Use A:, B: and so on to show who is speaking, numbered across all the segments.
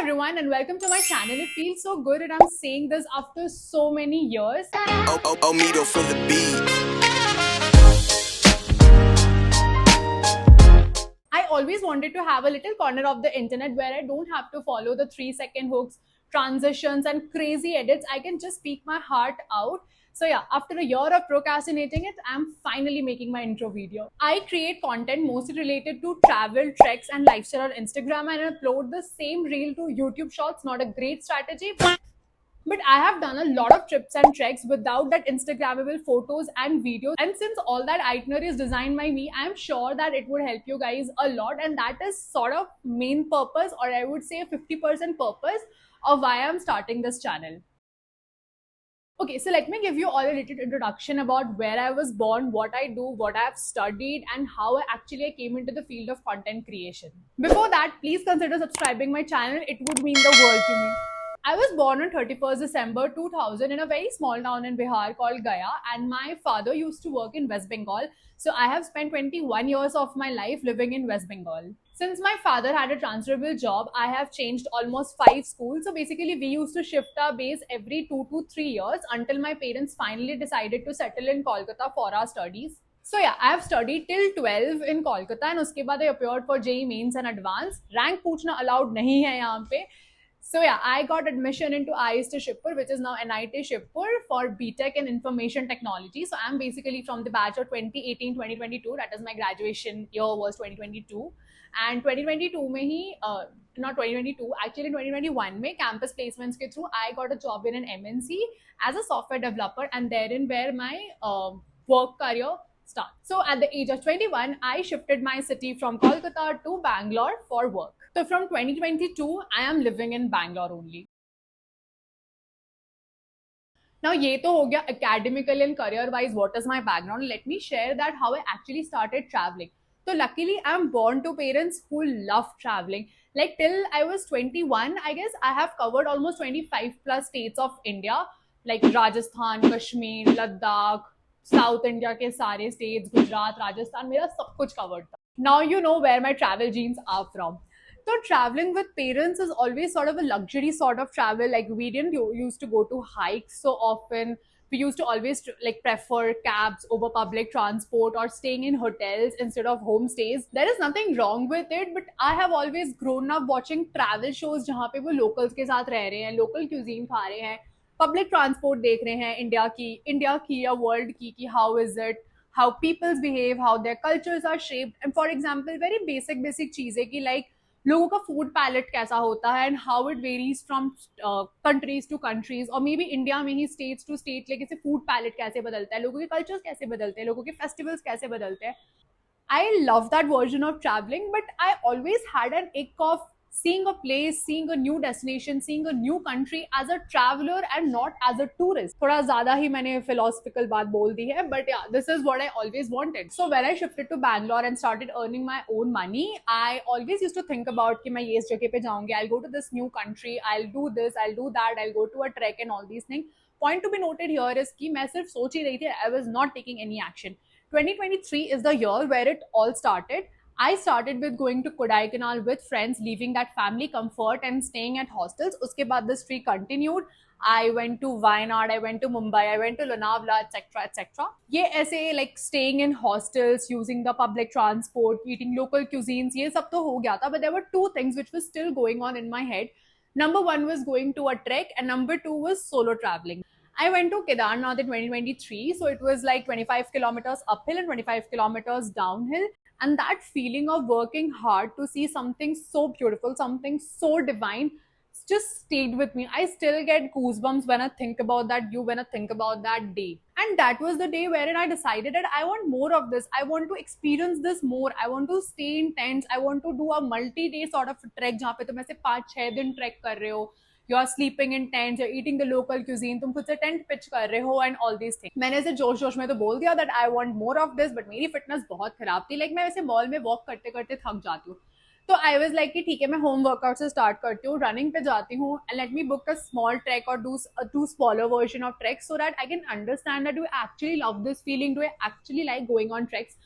A: everyone and welcome to my channel. It feels so good and I'm saying this after so many years.
B: Mito for the beat.
A: I always wanted to have a little corner of the internet where I don't have to follow the 3-second hooks, transitions, and crazy edits. I can just speak my heart out. So yeah, after a year of procrastinating it, I'm finally making my intro video. I create content mostly related to travel, treks, and lifestyle on Instagram and upload the same reel to YouTube Shorts. Not a great strategy, but I have done a lot of trips and treks without that Instagrammable photos and videos. And since all that itinerary is designed by me, I am sure that it would help you guys a lot. And that is sort of main purpose, or I would say 50% purpose of why I'm starting this channel. Okay, so let me give you all a little introduction about where I was born, what I do, what I've studied, and how I came into the field of content creation. Before that, please consider subscribing my channel. It would mean the world to me. I was born on 31st December 2000 in a very small town in Bihar called Gaya, and my father used to work in West Bengal. So I have spent 21 years of my life living in West Bengal. Since my father had a transferable job, I have changed almost 5 schools. So basically, we used to shift our base every 2 to 3 years until my parents finally decided to settle in Kolkata for our studies. So yeah, I have studied till 12 in Kolkata and uske baad I appeared for JEE mains and advanced. Rank पूछना allowed नहीं है यहाँ पे. So yeah, I got admission into IIST Shibpur, which is now NIT Shibpur for BTech in Information Technology. So I'm basically from the batch of 2018-2022. That is my graduation year was 2022. And 2022 में ही not 2022, actually 2021 में campus placements के through I got a job in an MNC as a software developer, and therein where my work career start. So at the age of 21, I shifted my city from Kolkata to Bangalore for work. So from 2022, I am living in Bangalore only. Now, ये तो हो गया academically and career-wise. What is my background? Let me share that how I actually started traveling. So luckily, I'm born to parents who love traveling. Like till I was 21, I guess I have covered almost 25 plus states of India, like Rajasthan, Kashmir, Ladakh, South India के सारे states, Gujarat, Rajasthan, मेरा सब कुछ covered था. Now you know where my travel genes are from. So traveling with parents is always sort of a luxury sort of travel. Like we didn't used to go to hikes so often. We used to always like prefer cabs over public transport or staying in hotels instead of homestays. There is nothing wrong with it, but I have always grown up watching travel shows जहाँ पे वो locals के साथ रह रहे हैं, local cuisine खा रहे हैं, public transport देख रहे हैं इंडिया की या world की how is it, how people behave, how their cultures are shaped. And for example, very basic चीजें की like लोगों का फूड पैलेट कैसा होता है and how it varies from countries to countries, और मे बी इंडिया में ही स्टेट्स टू स्टेट लेके से फूड पैलेट कैसे बदलता है, लोगों के कल्चर्स कैसे बदलते हैं, लोगों के फेस्टिवल्स कैसे बदलते हैं. I love that version of traveling, but I always had an ick of seeing a place, seeing a new destination, seeing a new country as a traveler and not as a tourist. थोड़ा ज़्यादा ही मैंने philosophical बात बोल दी है, but yeah, this is what I always wanted. So when I shifted to Bangalore and started earning my own money, I always used to think about कि मैं ये इस जगह पे जाऊँगी, I'll go to this new country, I'll do this, I'll do that, I'll go to a trek and all these things. Point to be noted here is कि मैं सिर्फ सोच ही रही थी, I was not taking any action. 2023 is the year where it all started. I started with going to Kodaikanal with friends, leaving that family comfort and staying at hostels. Uske baad the streak continued. I went to Wayanad, I went to Mumbai, I went to Lonavala, etc. etc. ये ऐसे like staying in hostels, using the public transport, eating local cuisines, ये सब तो हो गया था. But there were two things which was still going on in my head. Number one was going to a trek, and number two was solo traveling. I went to Kedarnath in 2023, so it was like 25 kilometers uphill and 25 kilometers downhill. And that feeling of working hard to see something so beautiful, something so divine, just stayed with me. I still get goosebumps when I think about that view, when I think about that day. And that was the day wherein I decided that I want more of this. I want to experience this more. I want to stay in tents. I want to do a multi-day sort of trek जहाँ पे तुम ऐसे 5-6 दिन trek कर रहे हो. You are sleeping in tents, you're eating the local cuisine, तुम खुद से tent pitch कर रहे हो and all these things. मैंने ऐसे जोश में तो बोल दिया that I want more of this, but मेरी fitness बहुत खराब थी. Like मैं वैसे मॉल में walk करते करते थक जाती हूँ. तो आई वॉज लाइक कि ठीक है, मैं होम वर्कआउट से स्टार्ट करती हूँ, रनिंग पे जाती हूँ, and let me book a small track और do smaller version of track so that I can understand that do actually love this feeling, do I actually like going on tracks.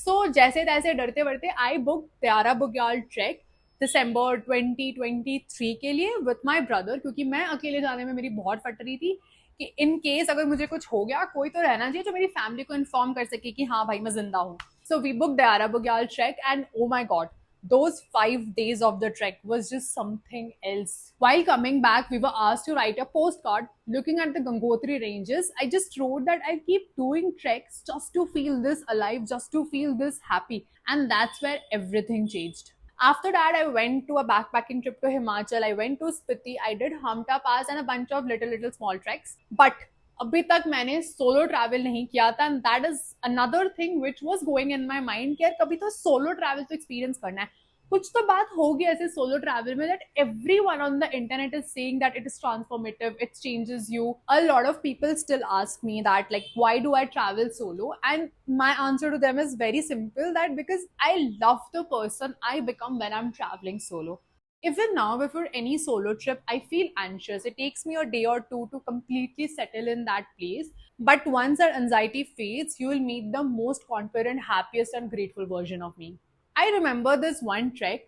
A: So जैसे तैसे डरते डरते I book त्यारा Bugyal track. दिसंबर 2023 के लिए with my brother, क्योंकि मैं अकेले जाने में मेरी बहुत फट रही थी कि इन केस अगर मुझे कुछ हो गया कोई तो रहना चाहिए जो मेरी फैमिली को इन्फॉर्म कर सके कि हाँ भाई मैं जिंदा हूँ. So we booked Dayara Bugyal trek, and oh my god, those 5 days of the trek was just something else. While coming back, we were asked to write a postcard looking at the Gangotri ranges. I just wrote that I keep doing treks just to feel this alive, just to feel this happy. And that's where everything changed. After that, I went to a backpacking trip to Himachal. I went to Spiti. I did Hamta Pass and a bunch of little small treks. But अभी तक मैंने solo travel नहीं किया था, and that is another thing which was going in my mind कि यार कभी तो सोलो ट्रैवल तो एक्सपीरियंस करना है. कुछ तो बात होगी ऐसे सोलो ट्रैवल में that everyone on the internet is saying that it is transformative, it changes you. A lot of people still ask me that like why do I travel solo, and my answer to them is very simple, that because I love the person I become when I am travelling solo. Even now, before any solo trip, I feel anxious. It takes me a day or two to completely settle in that place. But once that anxiety fades, you will meet the most confident, happiest, and grateful version of me. I remember this one trek.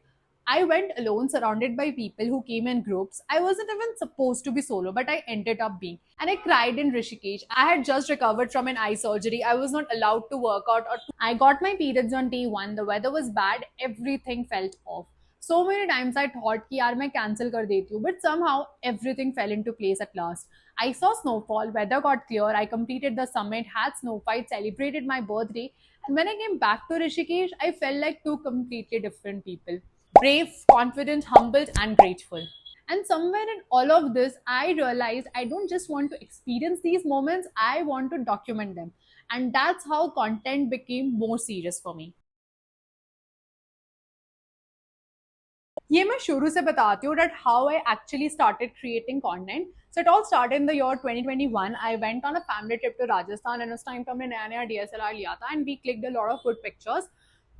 A: I went alone, surrounded by people who came in groups. I wasn't even supposed to be solo, but I ended up being. And I cried in Rishikesh. I had just recovered from an eye surgery. I was not allowed to work out. I got my periods on day one. The weather was bad. Everything felt off. So many times I thought कि यार मैं cancel कर देती हूँ, but somehow everything fell into place at last. I saw snowfall, weather got clear, I completed the summit, had snow fight, celebrated my birthday, and when I came back to Rishikesh, I felt like two completely different people. Brave, confident, humbled, and grateful. And somewhere in all of this, I realized I don't just want to experience these moments, I want to document them. And that's how content became more serious for me. ये मैं शुरू से बताती हूँ that how I actually started creating content. So it all started in the year 2021. I went on a family trip to Rajasthan, and उस time पे हमने नया नया DSLR लिया था, and we clicked a lot of good pictures.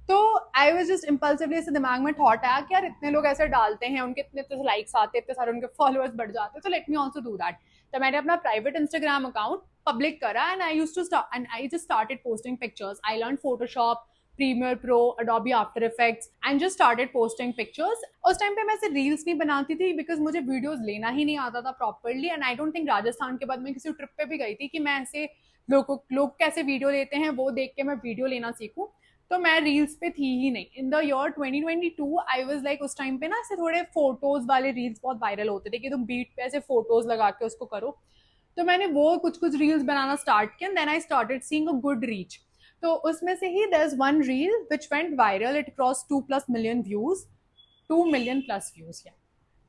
A: तो I was just impulsively ऐसे दिमाग में थॉट आया कि यार इतने लोग ऐसे डालते हैं, उनके इतने इतने लाइक्स आते हैं, इतने सारे उनके फॉलोअर्स बढ़ जाते हैं, तो let me also do that. तो मैंने अपना प्राइवेट इंस्टाग्राम अकाउंट पब्लिक करा, and I just started posting pictures. I learn Photoshop, Premiere Pro, Adobe After Effects, and just started posting pictures. उस टाइम पे मैं ऐसे रील्स नहीं बनाती थी बिकॉज मुझे वीडियोस लेना ही नहीं आता था properly, and I don't think Rajasthan के बाद मैं किसी ट्रिप पे भी गई थी कि मैं ऐसे लोग कैसे वीडियो लेते हैं वो देख के मैं वीडियो लेना सीखूं. तो मैं रील्स पे थी ही नहीं. In the year 2022 I was like उस टाइम पे ना ऐसे थोड़े फोटोज वाले रील्स बहुत वायरल होते थे कि तुम बीट पे ऐसे फोटोज लगा के उसको करो. तो मैंने वो कुछ रील्स बनाना स्टार्ट किया, and then I started seeing a good reach. तो उसमें से ही there's one reel which went viral. It crossed 2+ million views, 2 million plus views, yeah,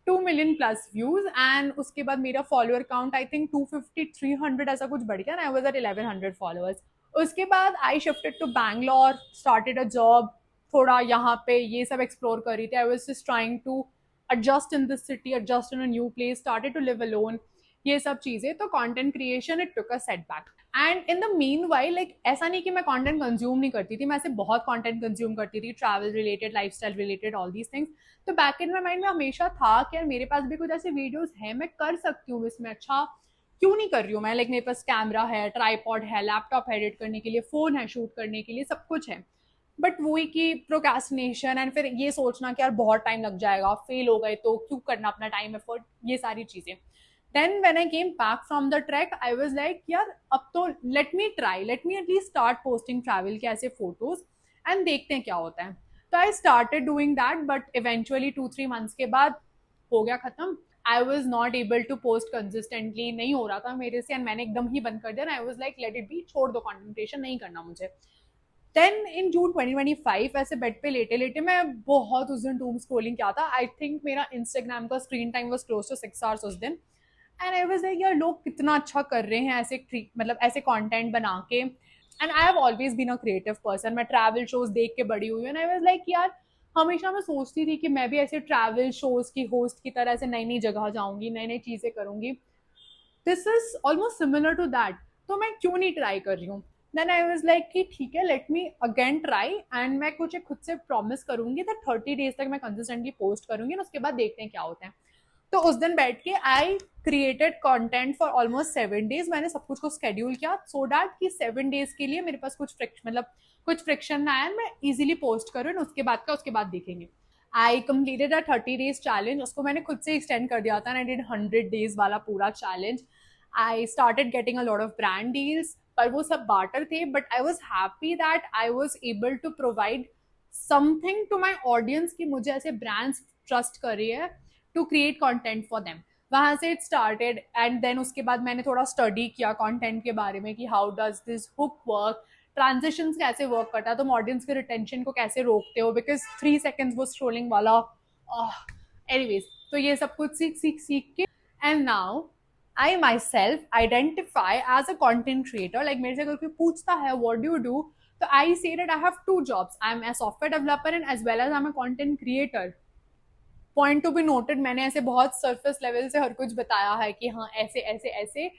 A: 2 million plus views. and उसके बाद मेरा follower count I think 250 300 ऐसा कुछ बढ़ गया, and I was at 1100 followers. उसके बाद I shifted to Bangalore, started a job, थोड़ा यहाँ पे ये सब explore कर रही थी. I was just trying to adjust in this city, adjust in a new place, started to live alone, ये सब चीजें. तो content creation it took a setback. And in the mean while like ऐसा नहीं कि मैं कंटेंट कंज्यूम नहीं करती थी, मैं ऐसे बहुत कंटेंट कंज्यूम करती थी, travel related, lifestyle related, all these things. तो बैक इन माई माइंड में हमेशा था कि यार मेरे पास भी कुछ ऐसे वीडियोस हैं, मैं कर सकती हूँ इसमें, अच्छा क्यों नहीं कर रही हूँ मैं. लाइक मेरे पास कैमरा है, ट्राईपॉड है, लैपटॉप एडिट करने के लिए, फोन है शूट करने के लिए, सब कुछ है. बट वही की प्रोक्रेस्टिनेशन, एंड फिर ये सोचना कि यार बहुत टाइम लग जाएगा, फेल हो गए तो क्यों करना अपना टाइम एफर्ट, ये सारी चीजें. Then when I came back from the trek, I was like, यार अब तो let me at least start posting travel के ऐसे photos and देखते हैं क्या होता है. तो I started doing that, but eventually 2-3 months के बाद हो गया खत्म. I was not able to post consistently, नहीं हो रहा था मेरे से, and मैंने एकदम ही बंद कर दिया. I was like, let it be, छोड़ दो content creation, नहीं करना मुझे. Then in June 2025 ऐसे बेड पे लेटे लेटे मैं बहुत उस दिन doom scrolling किया था. I think मेरा Instagram का screen time was close to 6 hours उस दिन. एंड आई वाज लाइक यार लोग कितना अच्छा कर रहे हैं ऐसे मतलब ऐसे कंटेंट बना के. And I have always been a creative person, मैं ट्रैवल शोज देख के बड़ी हुई हूँ. एंड आई वाज लाइक यार हमेशा मैं सोचती थी कि मैं भी ऐसे ट्रैवल शोज की होस्ट की तरह से नई नई जगह जाऊंगी, नई नई चीजें करूंगी. This is almost similar to that. तो मैं क्यों नहीं ट्राई कर रही हूँ. देन आई वाज लाइक कि ठीक है, let me again try, and मैं कुछ खुद से प्रॉमिस करूंगी दैट 30 डेज तक मैं कंसिस्टेंटली पोस्ट करूंगी, और उसके बाद देखते हैं क्या होता है. तो उस दिन बैठ के I created content for almost 7 days. मैंने सब कुछ को स्केड्यूल किया सो डैट कि 7 डेज के लिए मेरे पास कुछ फ्रिक्शन ना आए, मैं इजीली पोस्ट करूँ, उसके बाद देखेंगे. I completed a 30 days challenge. उसको मैंने खुद से extend कर दिया था and I did 100 days वाला पूरा challenge. I started getting a lot of brand deals, पर वो सब barter थे, but I was happy that I was able to provide something to my audience कि मुझे ऐसे brands trust कर रही है to create content for them. वहां से it started and then उसके बाद मैंने थोड़ा study किया content के बारे में कि how does this hook work, transitions कैसे वर्क करता है, तुम ऑडियंस के रिटेंशन को कैसे रोकते हो, बिकॉज 3 सेकेंड्स वो स्क्रोलिंग वाला एनीवेज तो ये सब कुछ सीख सीख सीख के and now I myself identify as a content creator. Like मेरे से अगर कोई पूछता है व्हाट डू यू डू, तो I say that I have 2 jobs. I am a software developer and as well as I am a content creator. Point to be noted, मैंने ऐसे बहुत सरफेस लेवल से हर कुछ बताया है कि हाँ ऐसे ऐसे ऐसे.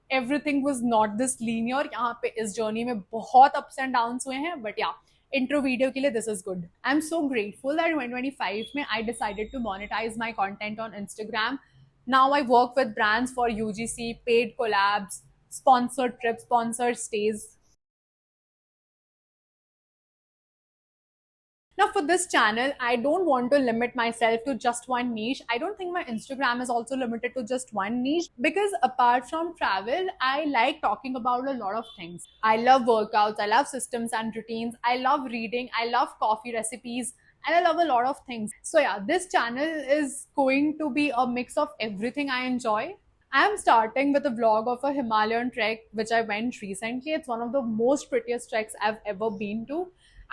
A: Everything was not this linear. यहाँ पे इस जर्नी में बहुत अप्स एंड डाउन्स हुए हैं, बट या इंट्रो वीडियो के लिए this is good. I am so grateful that 2025 में I decided to monetise my content on Instagram. Now I work with brands for UGC, paid collabs, sponsored trips, sponsored stays. Now for this channel, I don't want to limit myself to just one niche. I don't think my Instagram is also limited to just one niche, because apart from travel, I like talking about a lot of things. I love workouts, I love systems and routines, I love reading, I love coffee recipes, and I love a lot of things. So yeah, this channel is going to be a mix of everything I enjoy. I am starting with a vlog of a Himalayan trek which I went recently. It's one of the most prettiest treks I've ever been to.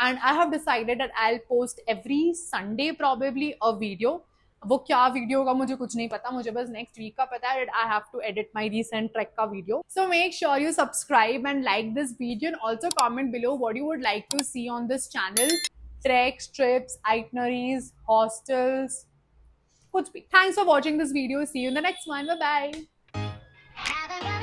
A: And I have decided that I'll post every Sunday probably a video. वो क्या video होगा मुझे कुछ नहीं पता, मुझे बस next week का पता है. I have to edit my recent trek का video. So make sure you subscribe and like this video, and also comment below what you would like to see on this channel. Treks, trips, itineraries, hostels, कुछ भी. Thanks for watching this video. See you in the next one. Bye bye.